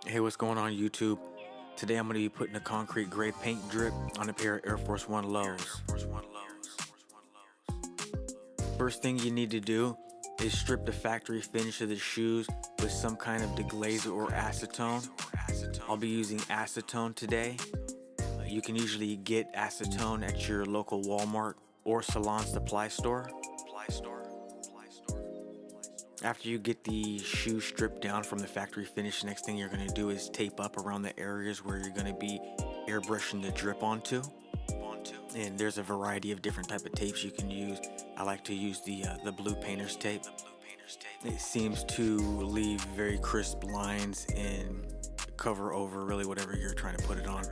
Hey, what's going on YouTube? Today I'm going to be putting a concrete gray paint drip on a pair of Air Force 1 lows. First thing you need to do is strip the factory finish of the shoes with some kind of deglaze or acetone. I'll be using acetone today. You can usually get acetone at your local Walmart or salon supply store. After you get the shoe stripped down from the factory finish, next thing you're going to do is tape up around the areas where you're going to be airbrushing the drip onto. And there's a variety of different type of tapes you can use. I like to use the blue painter's tape. It seems to leave very crisp lines and cover over really whatever you're trying to put it on.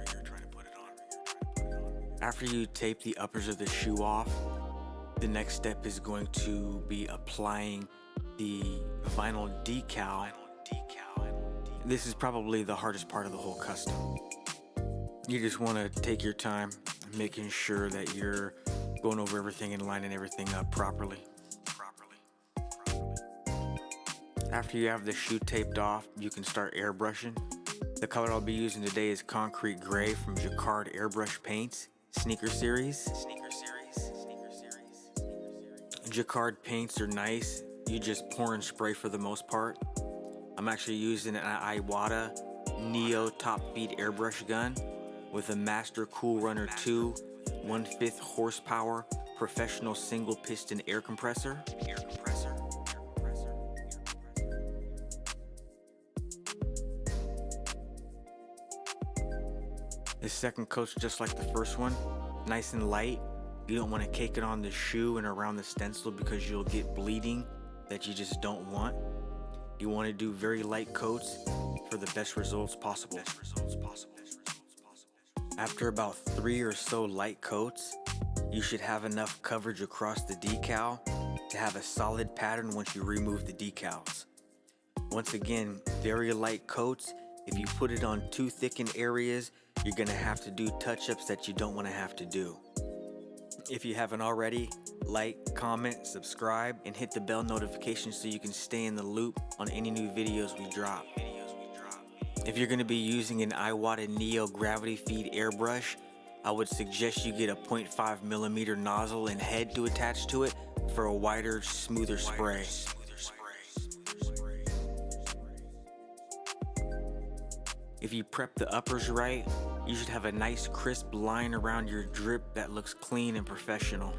After you tape the uppers of the shoe off, the next step is going to be applying the vinyl decal. This is probably the hardest part of the whole custom. You just want to take your time, making sure that you're going over everything and lining everything up properly. After you have the shoe taped off, you can start airbrushing. The color I'll be using today is Concrete Gray from Jacquard Airbrush Paints Sneaker Series. Jacquard paints are nice. You just pour and spray for the most part. I'm actually using an Iwata Neo top feed airbrush gun with a Master Cool Runner 2 1/5 horsepower professional single piston air compressor. The second coat's just like the first one, nice and light. You don't want to cake it on the shoe and around the stencil because you'll get bleeding that you just don't want. You want to do very light coats for the best results possible. After about 3 or so light coats, you should have enough coverage across the decal to have a solid pattern once you remove the decals. Once again, very light coats. If you put it on too thickened areas, you're going to have to do touch-ups that you don't want to have to do. If you haven't already, like, comment, subscribe, and hit the bell notification so you can stay in the loop on any new videos we drop. If you're going to be using an Iwata Neo gravity feed airbrush, I would suggest you get a 0.5mm nozzle and head to attach to it for a wider, smoother spray. If you prep the uppers right, you should have a nice crisp line around your drip that looks clean and professional.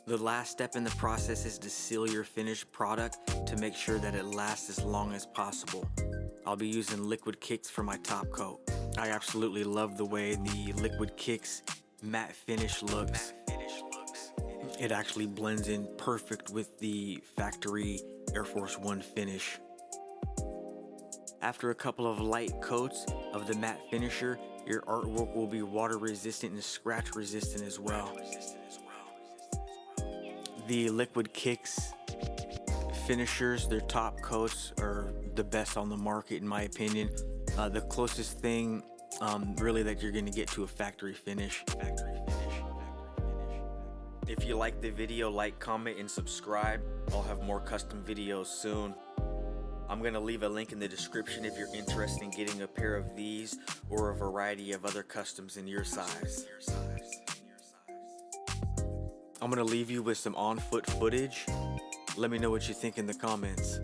The last step in the process is to seal your finished product to make sure that it lasts as long as possible. I'll be using Liquid Kicks for my top coat. I absolutely love the way the Liquid Kicks matte finish looks. It actually blends in perfect with the factory Air Force 1 finish. After a couple of light coats of the matte finisher, your artwork will be water resistant and scratch resistant as well. The Liquid Kicks finishers, their top coats are the best on the market in my opinion. The closest thing really that you're going to get to a factory finish. If you like the video, like, comment, and subscribe. I'll have more custom videos soon. I'm going to leave a link in the description if you're interested in getting a pair of these or a variety of other customs in your size. I'm going to leave you with some on-foot footage. Let me know what you think in the comments.